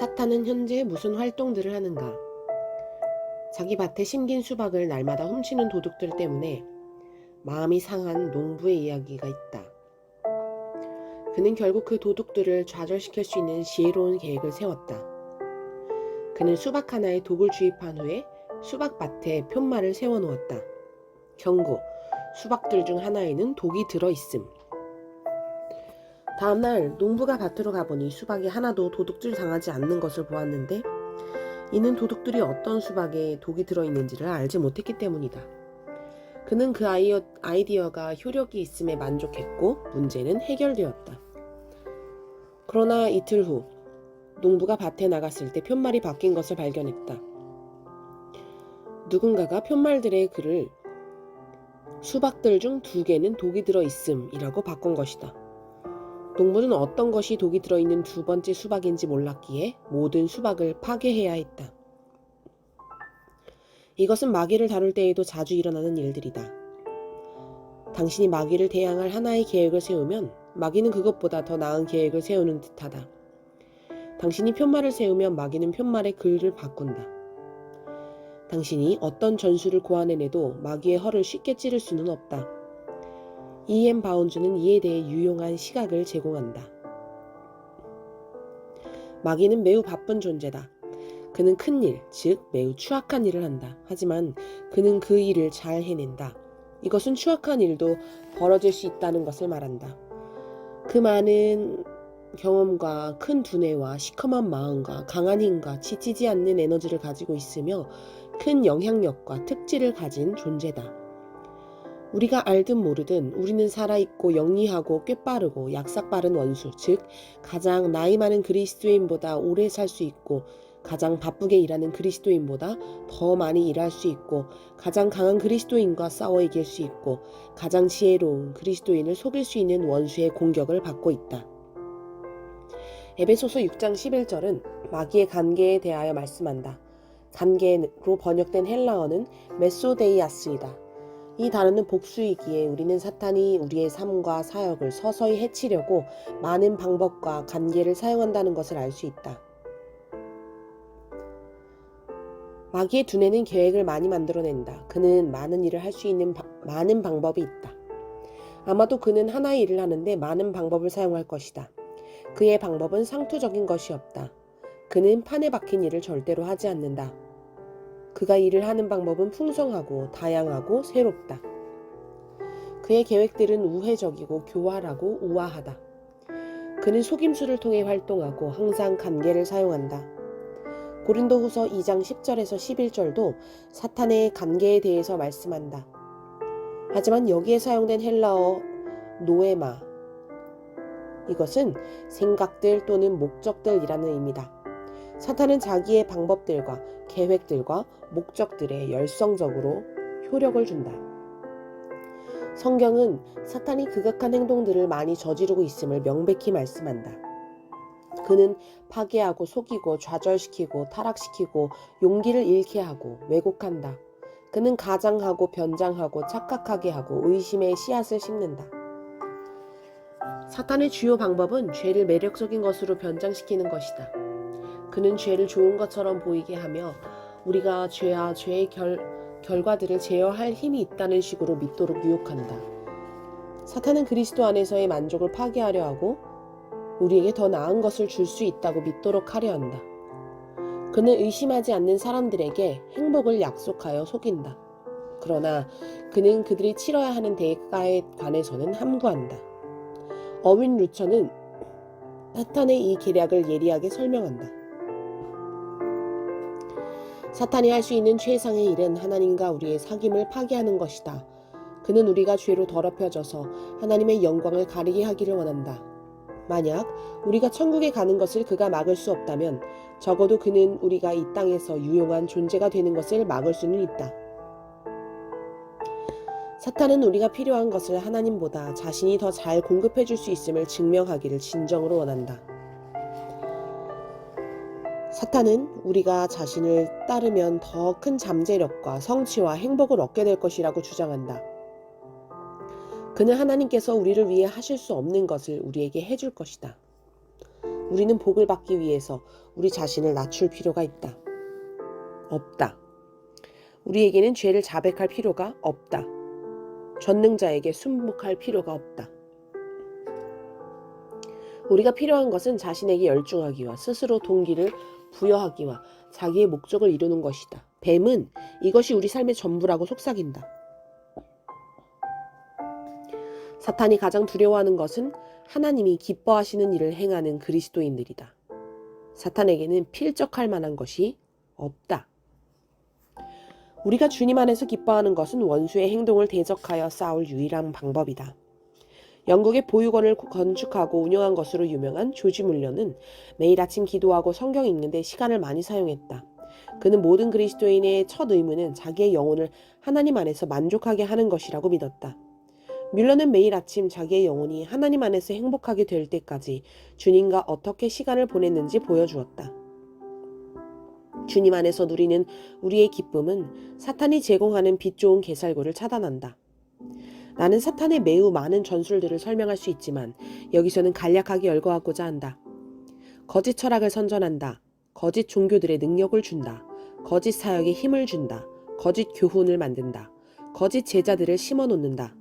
사탄은 현재 무슨 활동들을 하는가? 자기 밭에 심긴 수박을 날마다 훔치는 도둑들 때문에 마음이 상한 농부의 이야기가 있다. 그는 결국 그 도둑들을 좌절시킬 수 있는 지혜로운 계획을 세웠다. 그는 수박 하나에 독을 주입한 후에 수박밭에 편말을 세워놓았다. 경고, 수박들 중 하나에는 독이 들어있음. 다음날 농부가 밭으로 가보니 수박이 하나도 도둑질 당하지 않는 것을 보았는데 이는 도둑들이 어떤 수박에 독이 들어있는지를 알지 못했기 때문이다. 그는 그 아이디어가 효력이 있음에 만족했고 문제는 해결되었다. 그러나 이틀 후 농부가 밭에 나갔을 때 편말이 바뀐 것을 발견했다. 누군가가 편말들의 글을 수박들 중 2개는 독이 들어있음이라고 바꾼 것이다. 농부는 어떤 것이 독이 들어있는 두 번째 수박인지 몰랐기에 모든 수박을 파괴해야 했다. 이것은 마귀를 다룰 때에도 자주 일어나는 일들이다. 당신이 마귀를 대항할 하나의 계획을 세우면 마귀는 그것보다 더 나은 계획을 세우는 듯하다. 당신이 편말을 세우면 마귀는 편말의 글을 바꾼다. 당신이 어떤 전술을 고안해내도 마귀의 허를 쉽게 찌를 수는 없다. E.M. 바운즈는 이에 대해 유용한 시각을 제공한다. 마귀는 매우 바쁜 존재다. 그는 큰 일, 즉 매우 추악한 일을 한다. 하지만 그는 그 일을 잘 해낸다. 이것은 추악한 일도 벌어질 수 있다는 것을 말한다. 그 많은 경험과 큰 두뇌와 시커먼 마음과 강한 힘과 지치지 않는 에너지를 가지고 있으며 큰 영향력과 특질을 가진 존재다. 우리가 알든 모르든 우리는 살아있고 영리하고 꾀빠르고 약삭빠른 원수, 즉 가장 나이 많은 그리스도인보다 오래 살 수 있고 가장 바쁘게 일하는 그리스도인보다 더 많이 일할 수 있고 가장 강한 그리스도인과 싸워 이길 수 있고 가장 지혜로운 그리스도인을 속일 수 있는 원수의 공격을 받고 있다. 에베소서 6장 11절은 마귀의 관계에 대하여 말씀한다. 관계로 번역된 헬라어는 메소데이아스이다. 이 단어는 복수이기에 우리는 사탄이 우리의 삶과 사역을 서서히 해치려고 많은 방법과 관계를 사용한다는 것을 알 수 있다. 마귀의 두뇌는 계획을 많이 만들어낸다. 그는 많은 일을 할 수 있는 많은 방법이 있다. 아마도 그는 하나의 일을 하는데 많은 방법을 사용할 것이다. 그의 방법은 상투적인 것이 없다. 그는 판에 박힌 일을 절대로 하지 않는다. 그가 일을 하는 방법은 풍성하고 다양하고 새롭다. 그의 계획들은 우회적이고 교활하고 우아하다. 그는 속임수를 통해 활동하고 항상 관계를 사용한다. 고린도후서 2장 10절에서 11절도 사탄의 관계에 대해서 말씀한다. 하지만 여기에 사용된 헬라어 노에마, 이것은 생각들 또는 목적들이라는 의미다. 사탄은 자기의 방법들과 계획들과 목적들에 열성적으로 효력을 준다. 성경은 사탄이 극악한 행동들을 많이 저지르고 있음을 명백히 말씀한다. 그는 파괴하고 속이고 좌절시키고 타락시키고 용기를 잃게 하고 왜곡한다. 그는 가장하고 변장하고 착각하게 하고 의심의 씨앗을 심는다. 사탄의 주요 방법은 죄를 매력적인 것으로 변장시키는 것이다. 그는 죄를 좋은 것처럼 보이게 하며 우리가 죄와 죄의 결과들을 제어할 힘이 있다는 식으로 믿도록 유혹한다. 사탄은 그리스도 안에서의 만족을 파괴하려 하고 우리에게 더 나은 것을 줄 수 있다고 믿도록 하려 한다. 그는 의심하지 않는 사람들에게 행복을 약속하여 속인다. 그러나 그는 그들이 치러야 하는 대가에 관해서는 함구한다. 어윈 루처는 사탄의 이 계략을 예리하게 설명한다. 사탄이 할 수 있는 최상의 일은 하나님과 우리의 사귐을 파괴하는 것이다. 그는 우리가 죄로 더럽혀져서 하나님의 영광을 가리게 하기를 원한다. 만약 우리가 천국에 가는 것을 그가 막을 수 없다면 적어도 그는 우리가 이 땅에서 유용한 존재가 되는 것을 막을 수는 있다. 사탄은 우리가 필요한 것을 하나님보다 자신이 더 잘 공급해 줄 수 있음을 증명하기를 진정으로 원한다. 사탄은 우리가 자신을 따르면 더 큰 잠재력과 성취와 행복을 얻게 될 것이라고 주장한다. 그는 하나님께서 우리를 위해 하실 수 없는 것을 우리에게 해줄 것이다. 우리는 복을 받기 위해서 우리 자신을 낮출 필요가 있다. 없다. 우리에게는 죄를 자백할 필요가 없다. 전능자에게 순복할 필요가 없다. 우리가 필요한 것은 자신에게 열중하기와 스스로 동기를 부여하기와 자기의 목적을 이루는 것이다. 뱀은 이것이 우리 삶의 전부라고 속삭인다. 사탄이 가장 두려워하는 것은 하나님이 기뻐하시는 일을 행하는 그리스도인들이다. 사탄에게는 필적할 만한 것이 없다. 우리가 주님 안에서 기뻐하는 것은 원수의 행동을 대적하여 싸울 유일한 방법이다. 영국의 보육원을 건축하고 운영한 것으로 유명한 조지 물러는 매일 아침 기도하고 성경 읽는데 시간을 많이 사용했다. 그는 모든 그리스도인의 첫 의무는 자기의 영혼을 하나님 안에서 만족하게 하는 것이라고 믿었다. 뮬러는 매일 아침 자기의 영혼이 하나님 안에서 행복하게 될 때까지 주님과 어떻게 시간을 보냈는지 보여주었다. 주님 안에서 누리는 우리의 기쁨은 사탄이 제공하는 빛 좋은 개살구를 차단한다. 나는 사탄의 매우 많은 전술들을 설명할 수 있지만 여기서는 간략하게 열거하고자 한다. 거짓 철학을 선전한다. 거짓 종교들의 능력을 준다. 거짓 사역에 힘을 준다. 거짓 교훈을 만든다. 거짓 제자들을 심어놓는다.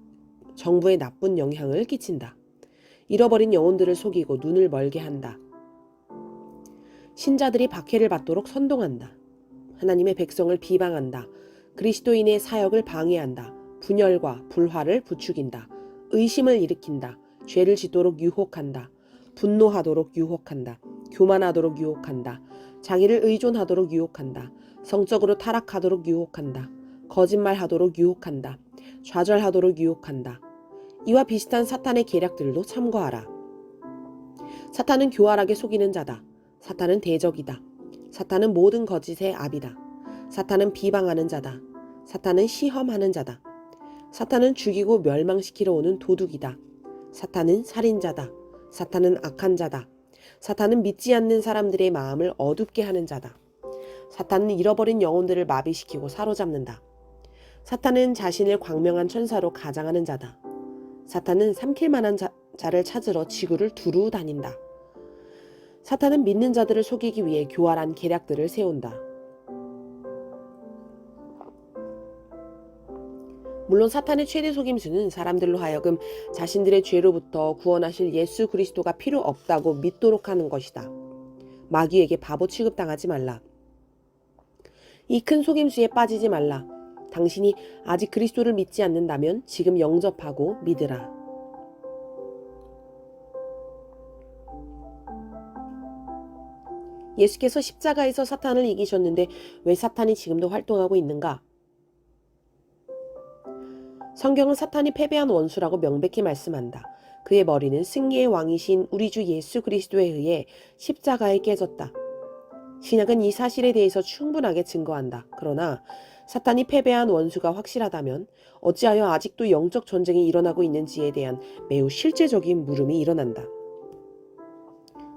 정부에 나쁜 영향을 끼친다. 잃어버린 영혼들을 속이고 눈을 멀게 한다. 신자들이 박해를 받도록 선동한다. 하나님의 백성을 비방한다. 그리스도인의 사역을 방해한다. 분열과 불화를 부추긴다. 의심을 일으킨다. 죄를 짓도록 유혹한다. 분노하도록 유혹한다. 교만하도록 유혹한다. 자기를 의존하도록 유혹한다. 성적으로 타락하도록 유혹한다. 거짓말하도록 유혹한다. 좌절하도록 유혹한다. 이와 비슷한 사탄의 계략들도 참고하라. 사탄은 교활하게 속이는 자다. 사탄은 대적이다. 사탄은 모든 거짓의 압이다. 사탄은 비방하는 자다. 사탄은 시험하는 자다. 사탄은 죽이고 멸망시키러 오는 도둑이다. 사탄은 살인자다. 사탄은 악한 자다. 사탄은 믿지 않는 사람들의 마음을 어둡게 하는 자다. 사탄은 잃어버린 영혼들을 마비시키고 사로잡는다. 사탄은 자신을 광명한 천사로 가장하는 자다. 사탄은 삼킬 만한 자를 찾으러 지구를 두루 다닌다. 사탄은 믿는 자들을 속이기 위해 교활한 계략들을 세운다. 물론 사탄의 최대 속임수는 사람들로 하여금 자신들의 죄로부터 구원하실 예수 그리스도가 필요 없다고 믿도록 하는 것이다. 마귀에게 바보 취급당하지 말라. 이 큰 속임수에 빠지지 말라. 당신이 아직 그리스도를 믿지 않는다면 지금 영접하고 믿으라. 예수께서 십자가에서 사탄을 이기셨는데 왜 사탄이 지금도 활동하고 있는가? 성경은 사탄이 패배한 원수라고 명백히 말씀한다. 그의 머리는 승리의 왕이신 우리 주 예수 그리스도에 의해 십자가에 깨졌다. 신약은 이 사실에 대해서 충분하게 증거한다. 그러나 사탄이 패배한 원수가 확실하다면 어찌하여 아직도 영적 전쟁이 일어나고 있는지에 대한 매우 실제적인 물음이 일어난다.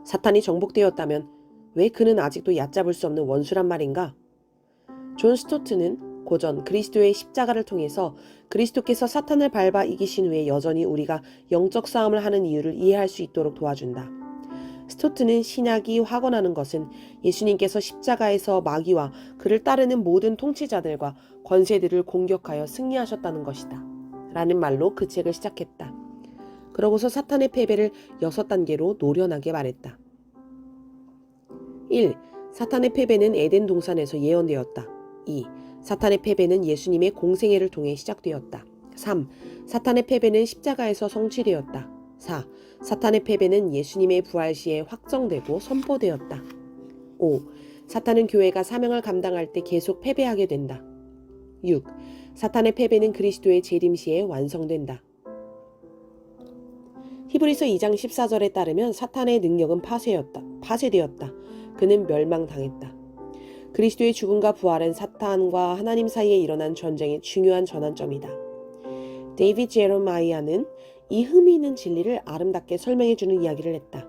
사탄이 정복되었다면 왜 그는 아직도 얕잡을 수 없는 원수란 말인가? 존 스토트는 고전 그리스도의 십자가를 통해서 그리스도께서 사탄을 밟아 이기신 후에 여전히 우리가 영적 싸움을 하는 이유를 이해할 수 있도록 도와준다. 스토트는 신약이 확언하는 것은 예수님께서 십자가에서 마귀와 그를 따르는 모든 통치자들과 권세들을 공격하여 승리하셨다는 것이다. 라는 말로 그 책을 시작했다. 그러고서 사탄의 패배를 6단계로 노련하게 말했다. 1. 사탄의 패배는 에덴 동산에서 예언되었다. 2. 사탄의 패배는 예수님의 공생애를 통해 시작되었다. 3. 사탄의 패배는 십자가에서 성취되었다. 4. 사탄의 패배는 예수님의 부활 시에 확정되고 선포되었다. 5. 사탄은 교회가 사명을 감당할 때 계속 패배하게 된다. 6. 사탄의 패배는 그리스도의 재림 시에 완성된다. 히브리서 2장 14절에 따르면 사탄의 능력은 파쇄되었다. 그는 멸망당했다. 그리스도의 죽음과 부활은 사탄과 하나님 사이에 일어난 전쟁의 중요한 전환점이다. 데이비드 제로마이아는 이 흠이 있는 진리를 아름답게 설명해주는 이야기를 했다.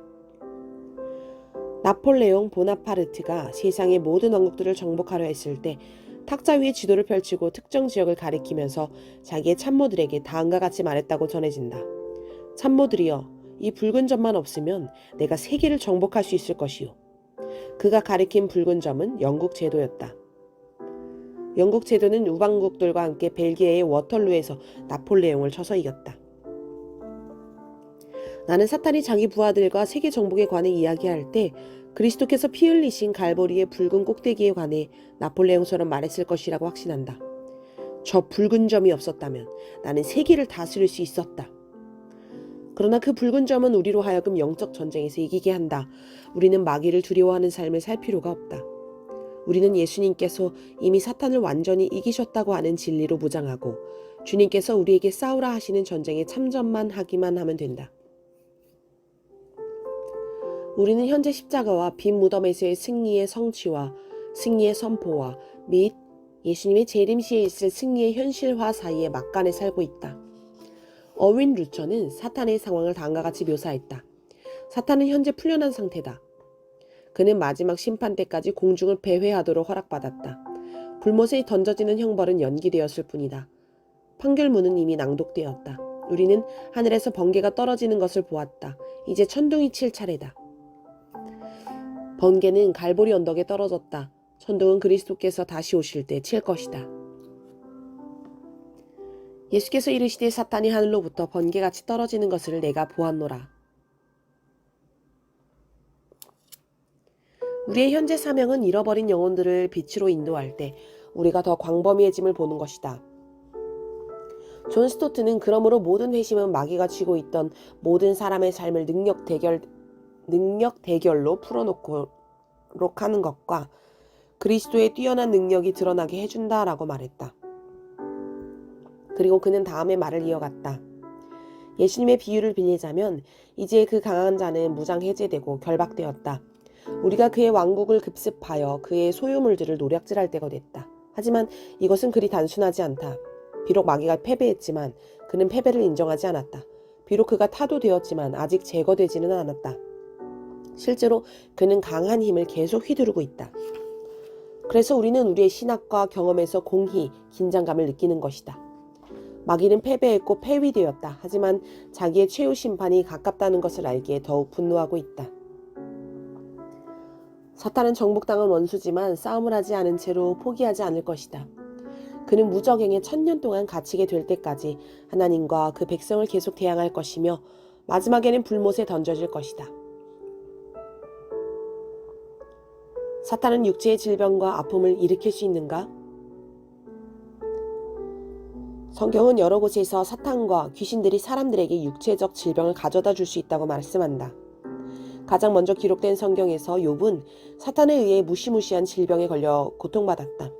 나폴레옹 보나파르트가 세상의 모든 왕국들을 정복하려 했을 때 탁자 위에 지도를 펼치고 특정 지역을 가리키면서 자기의 참모들에게 다음과 같이 말했다고 전해진다. 참모들이여, 이 붉은 점만 없으면 내가 세계를 정복할 수 있을 것이요. 그가 가리킨 붉은 점은 영국 제도였다. 영국 제도는 우방국들과 함께 벨기에의 워털루에서 나폴레옹을 쳐서 이겼다. 나는 사탄이 자기 부하들과 세계 정복에 관해 이야기할 때 그리스도께서 피 흘리신 갈보리의 붉은 꼭대기에 관해 나폴레옹처럼 말했을 것이라고 확신한다. 저 붉은 점이 없었다면 나는 세계를 다스릴 수 있었다. 그러나 그 붉은 점은 우리로 하여금 영적 전쟁에서 이기게 한다. 우리는 마귀를 두려워하는 삶을 살 필요가 없다. 우리는 예수님께서 이미 사탄을 완전히 이기셨다고 하는 진리로 무장하고 주님께서 우리에게 싸우라 하시는 전쟁에 참전만 하기만 하면 된다. 우리는 현재 십자가와 빈 무덤에서의 승리의 성취와 승리의 선포와 및 예수님의 재림 시에 있을 승리의 현실화 사이에 막간에 살고 있다. 어윈 루처는 사탄의 상황을 다음과 같이 묘사했다. 사탄은 현재 풀려난 상태다. 그는 마지막 심판 때까지 공중을 배회하도록 허락받았다. 불못에 던져지는 형벌은 연기되었을 뿐이다. 판결문은 이미 낭독되었다. 우리는 하늘에서 번개가 떨어지는 것을 보았다. 이제 천둥이 칠 차례다. 번개는 갈보리 언덕에 떨어졌다. 천둥은 그리스도께서 다시 오실 때 칠 것이다. 예수께서 이르시되 사탄이 하늘로부터 번개같이 떨어지는 것을 내가 보았노라. 우리의 현재 사명은 잃어버린 영혼들을 빛으로 인도할 때 우리가 더 광범위해짐을 보는 것이다. 존 스토트는 그러므로 모든 회심은 마귀가 쥐고 있던 모든 사람의 삶을 능력 대결로 풀어놓도록 하는 것과 그리스도의 뛰어난 능력이 드러나게 해준다라고 말했다. 그리고 그는 다음에 말을 이어갔다. 예수님의 비유를 빌리자면 이제 그 강한 자는 무장 해제되고 결박되었다. 우리가 그의 왕국을 급습하여 그의 소유물들을 노략질할 때가 됐다. 하지만 이것은 그리 단순하지 않다. 비록 마귀가 패배했지만 그는 패배를 인정하지 않았다. 비록 그가 타도되었지만 아직 제거되지는 않았다. 실제로 그는 강한 힘을 계속 휘두르고 있다. 그래서 우리는 우리의 신학과 경험에서 공히 긴장감을 느끼는 것이다. 마귀는 패배했고 폐위되었다. 하지만 자기의 최후 심판이 가깝다는 것을 알기에 더욱 분노하고 있다. 사탄은 정복당한 원수지만 싸움을 하지 않은 채로 포기하지 않을 것이다. 그는 무적행에 1000년 동안 갇히게 될 때까지 하나님과 그 백성을 계속 대항할 것이며 마지막에는 불못에 던져질 것이다. 사탄은 육체의 질병과 아픔을 일으킬 수 있는가? 성경은 여러 곳에서 사탄과 귀신들이 사람들에게 육체적 질병을 가져다 줄 수 있다고 말씀한다. 가장 먼저 기록된 성경에서 욥은 사탄에 의해 무시무시한 질병에 걸려 고통받았다.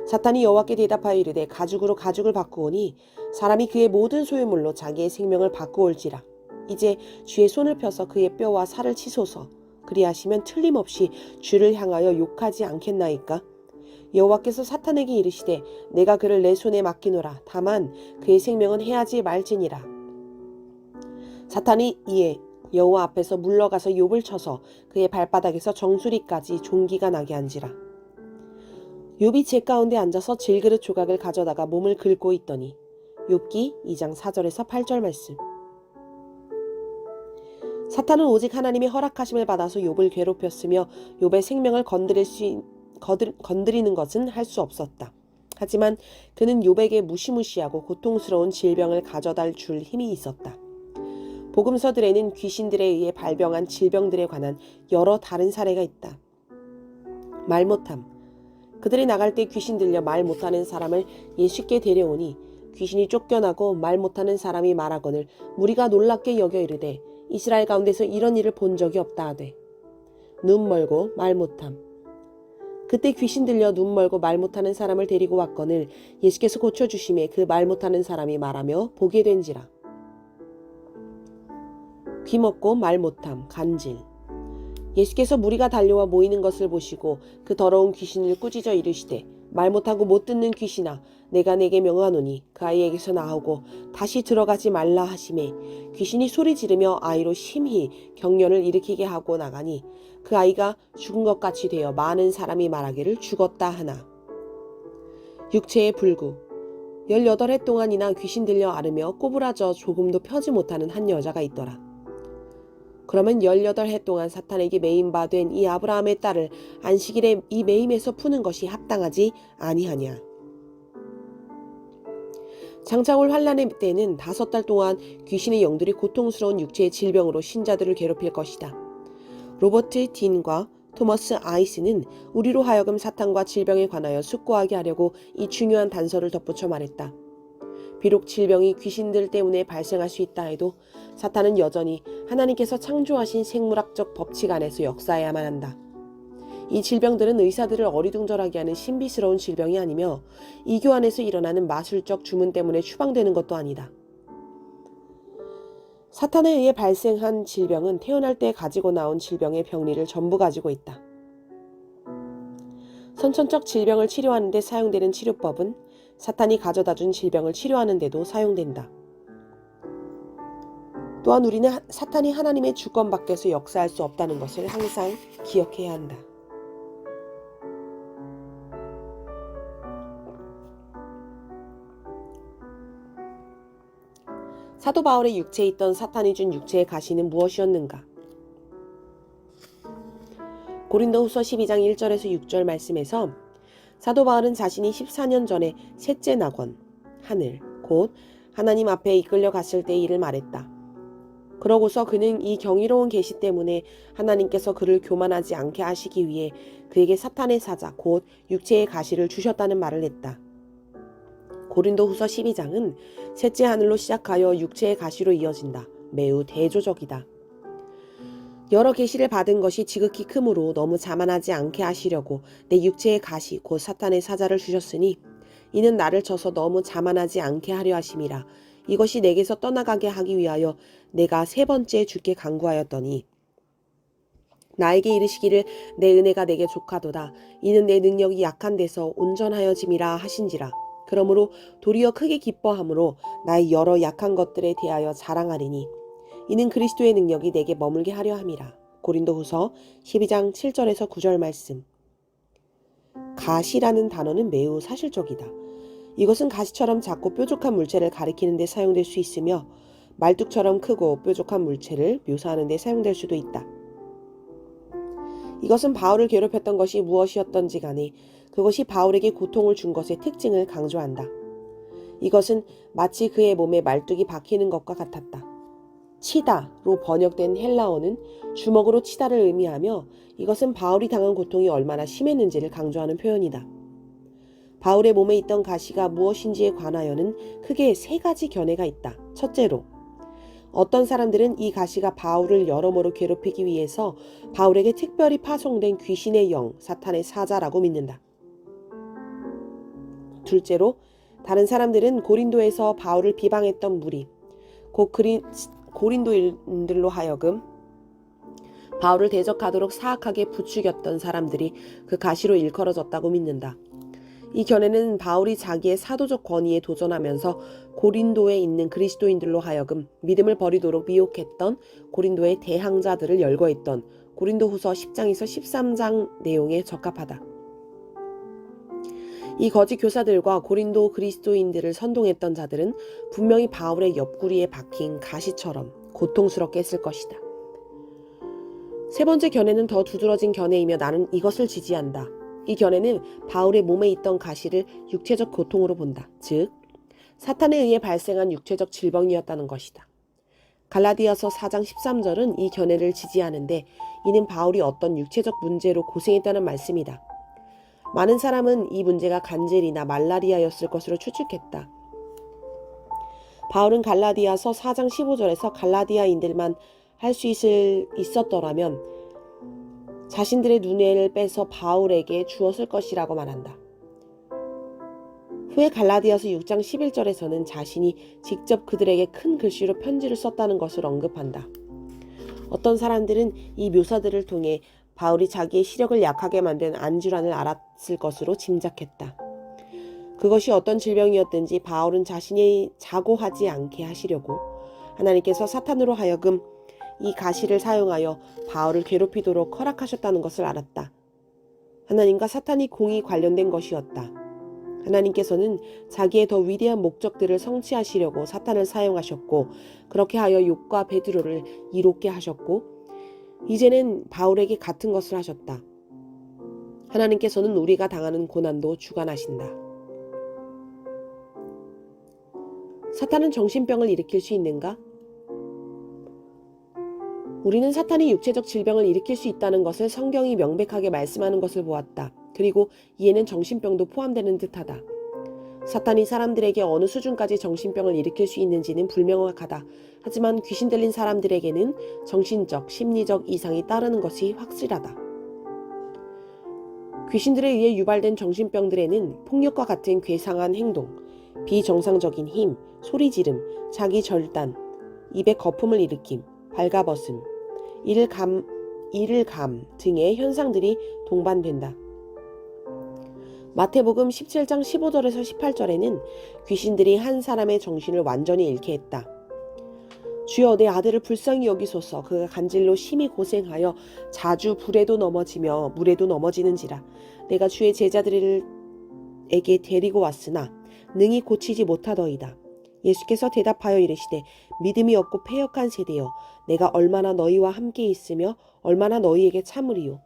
사탄이 여호와께 대답하여 이르되 가죽으로 가죽을 바꾸오니 사람이 그의 모든 소유물로 자기의 생명을 바꾸올지라. 이제 주의 손을 펴서 그의 뼈와 살을 치소서. 그리하시면 틀림없이 주를 향하여 욕하지 않겠나이까? 여호와께서 사탄에게 이르시되 내가 그를 내 손에 맡기노라. 다만 그의 생명은 해하지 말지니라. 사탄이 이에 여호와 앞에서 물러가서 욥을 쳐서 그의 발바닥에서 정수리까지 종기가 나게 한지라. 욥이 재 가운데 앉아서 질그릇 조각을 가져다가 몸을 긁고 있더니. 욥기 2장 4절에서 8절 말씀. 사탄은 오직 하나님의 허락하심을 받아서 욥을 괴롭혔으며 욥의 생명을 건드리는 것은 할 수 없었다. 하지만 그는 욥에게 무시무시하고 고통스러운 질병을 가져다 줄 힘이 있었다. 복음서들에는 귀신들에 의해 발병한 질병들에 관한 여러 다른 사례가 있다. 말 못함. 그들이 나갈 때 귀신 들려 말 못하는 사람을 예수께 데려오니 귀신이 쫓겨나고 말 못하는 사람이 말하거늘 무리가 놀랍게 여겨 이르되 이스라엘 가운데서 이런 일을 본 적이 없다 하되. 눈 멀고 말 못함. 그때 귀신 들려 눈 멀고 말 못하는 사람을 데리고 왔거늘 예수께서 고쳐주심에 그 말 못하는 사람이 말하며 보게 된지라. 귀 먹고 말 못함, 간질. 예수께서 무리가 달려와 모이는 것을 보시고 그 더러운 귀신을 꾸짖어 이르시되 말 못하고 못 듣는 귀신아 내가 내게 명하노니 그 아이에게서 나오고 다시 들어가지 말라 하시매 귀신이 소리 지르며 아이로 심히 경련을 일으키게 하고 나가니 그 아이가 죽은 것 같이 되어 많은 사람이 말하기를 죽었다 하나. 육체의 불구. 18해 동안이나 귀신 들려 앓으며 꼬부라져 조금도 펴지 못하는 한 여자가 있더라. 그러면 18해 동안 사탄에게 매인 바 된 이 아브라함의 딸을 안식일에 이 매임에서 푸는 것이 합당하지 아니하냐. 장차 올 환란의 때는 5달 동안 귀신의 영들이 고통스러운 육체의 질병으로 신자들을 괴롭힐 것이다. 로버트 딘과 토머스 아이스는 우리로 하여금 사탄과 질병에 관하여 숙고하게 하려고 이 중요한 단서를 덧붙여 말했다. 비록 질병이 귀신들 때문에 발생할 수 있다 해도 사탄은 여전히 하나님께서 창조하신 생물학적 법칙 안에서 역사해야만 한다. 이 질병들은 의사들을 어리둥절하게 하는 신비스러운 질병이 아니며 이교 안에서 일어나는 마술적 주문 때문에 추방되는 것도 아니다. 사탄에 의해 발생한 질병은 태어날 때 가지고 나온 질병의 병리를 전부 가지고 있다. 선천적 질병을 치료하는 데 사용되는 치료법은 사탄이 가져다준 질병을 치료하는 데도 사용된다. 또한 우리는 사탄이 하나님의 주권 밖에서 역사할 수 없다는 것을 항상 기억해야 한다. 사도 바울의 육체에 있던 사탄이 준 육체의 가시는 무엇이었는가? 고린도후서 12장 1절에서 6절 말씀에서 사도 바울은 자신이 14년 전에 셋째 낙원, 하늘, 곧 하나님 앞에 이끌려 갔을 때의 일을 말했다. 그러고서 그는 이 경이로운 계시 때문에 하나님께서 그를 교만하지 않게 하시기 위해 그에게 사탄의 사자, 곧 육체의 가시를 주셨다는 말을 했다. 고린도후서 12장은 셋째 하늘로 시작하여 육체의 가시로 이어진다. 매우 대조적이다. 여러 계시를 받은 것이 지극히 크므로 너무 자만하지 않게 하시려고 내 육체의 가시 곧 사탄의 사자를 주셨으니 이는 나를 쳐서 너무 자만하지 않게 하려 하심이라. 이것이 내게서 떠나가게 하기 위하여 내가 3번째 주께 간구하였더니 나에게 이르시기를 내 은혜가 내게 족하도다. 이는 내 능력이 약한 데서 온전하여짐이라 하신지라. 그러므로 도리어 크게 기뻐함으로 나의 여러 약한 것들에 대하여 자랑하리니 이는 그리스도의 능력이 내게 머물게 하려 함이라. 고린도후서 12장 7절에서 9절 말씀. 가시라는 단어는 매우 사실적이다. 이것은 가시처럼 작고 뾰족한 물체를 가리키는 데 사용될 수 있으며 말뚝처럼 크고 뾰족한 물체를 묘사하는 데 사용될 수도 있다. 이것은 바울을 괴롭혔던 것이 무엇이었던지 간에 그것이 바울에게 고통을 준 것의 특징을 강조한다. 이것은 마치 그의 몸에 말뚝이 박히는 것과 같았다. 치다로 번역된 헬라어는 주먹으로 치다를 의미하며 이것은 바울이 당한 고통이 얼마나 심했는지를 강조하는 표현이다. 바울의 몸에 있던 가시가 무엇인지에 관하여는 크게 3가지 견해가 있다. 첫째로, 어떤 사람들은 이 가시가 바울을 여러모로 괴롭히기 위해서 바울에게 특별히 파송된 귀신의 영, 사탄의 사자라고 믿는다. 둘째로, 다른 사람들은 고린도에서 바울을 비방했던 무리, 곧 고린도인들로 하여금 바울을 대적하도록 사악하게 부추겼던 사람들이 그 가시로 일컬어졌다고 믿는다. 이 견해는 바울이 자기의 사도적 권위에 도전하면서 고린도에 있는 그리스도인들로 하여금 믿음을 버리도록 미혹했던 고린도의 대항자들을 열거했던 고린도후서 10장에서 13장 내용에 적합하다. 이 거짓 교사들과 고린도 그리스도인들을 선동했던 자들은 분명히 바울의 옆구리에 박힌 가시처럼 고통스럽게 했을 것이다. 3번째 견해는 더 두드러진 견해이며 나는 이것을 지지한다. 이 견해는 바울의 몸에 있던 가시를 육체적 고통으로 본다. 즉, 사탄에 의해 발생한 육체적 질병이었다는 것이다. 갈라디아서 4장 13절은 이 견해를 지지하는데 이는 바울이 어떤 육체적 문제로 고생했다는 말씀이다. 많은 사람은 이 문제가 간질이나 말라리아였을 것으로 추측했다. 바울은 갈라디아서 4장 15절에서 갈라디아인들만 할 수 있었더라면 자신들의 눈을 빼서 바울에게 주었을 것이라고 말한다. 후에 갈라디아서 6장 11절에서는 자신이 직접 그들에게 큰 글씨로 편지를 썼다는 것을 언급한다. 어떤 사람들은 이 묘사들을 통해 바울이 자기의 시력을 약하게 만든 안질환을 알았을 것으로 짐작했다. 그것이 어떤 질병이었든지 바울은 자신이 자고하지 않게 하시려고 하나님께서 사탄으로 하여금 이 가시를 사용하여 바울을 괴롭히도록 허락하셨다는 것을 알았다. 하나님과 사탄이 공이 관련된 것이었다. 하나님께서는 자기의 더 위대한 목적들을 성취하시려고 사탄을 사용하셨고 그렇게 하여 욥과 베드로를 이롭게 하셨고 이제는 바울에게 같은 것을 하셨다. 하나님께서는 우리가 당하는 고난도 주관하신다. 사탄은 정신병을 일으킬 수 있는가? 우리는 사탄이 육체적 질병을 일으킬 수 있다는 것을 성경이 명백하게 말씀하는 것을 보았다. 그리고 이에는 정신병도 포함되는 듯하다. 사탄이 사람들에게 어느 수준까지 정신병을 일으킬 수 있는지는 불명확하다. 하지만 귀신 들린 사람들에게는 정신적, 심리적 이상이 따르는 것이 확실하다. 귀신들에 의해 유발된 정신병들에는 폭력과 같은 괴상한 행동, 비정상적인 힘, 소리 지름, 자기 절단, 입에 거품을 일으킴, 발가벗음, 이를감 등의 현상들이 동반된다. 마태복음 17장 15절에서 18절에는 귀신들이 한 사람의 정신을 완전히 잃게 했다. 주여 내 아들을 불쌍히 여기소서. 그가 간질로 심히 고생하여 자주 불에도 넘어지며 물에도 넘어지는지라. 내가 주의 제자들에게 데리고 왔으나 능히 고치지 못하더이다. 예수께서 대답하여 이르시되 믿음이 없고 패역한 세대여 내가 얼마나 너희와 함께 있으며 얼마나 너희에게 참으리요.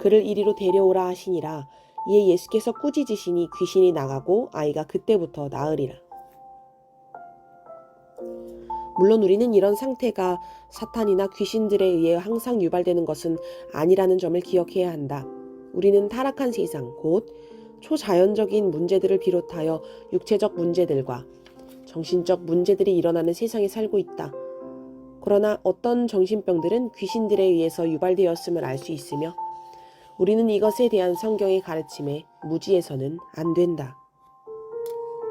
그를 이리로 데려오라 하시니라. 이에 예수께서 꾸짖으시니 귀신이 나가고 아이가 그때부터 나으리라. 물론 우리는 이런 상태가 사탄이나 귀신들에 의해 항상 유발되는 것은 아니라는 점을 기억해야 한다. 우리는 타락한 세상, 곧 초자연적인 문제들을 비롯하여 육체적 문제들과 정신적 문제들이 일어나는 세상에 살고 있다. 그러나 어떤 정신병들은 귀신들에 의해서 유발되었음을 알 수 있으며 우리는 이것에 대한 성경의 가르침에 무지해서는 안 된다.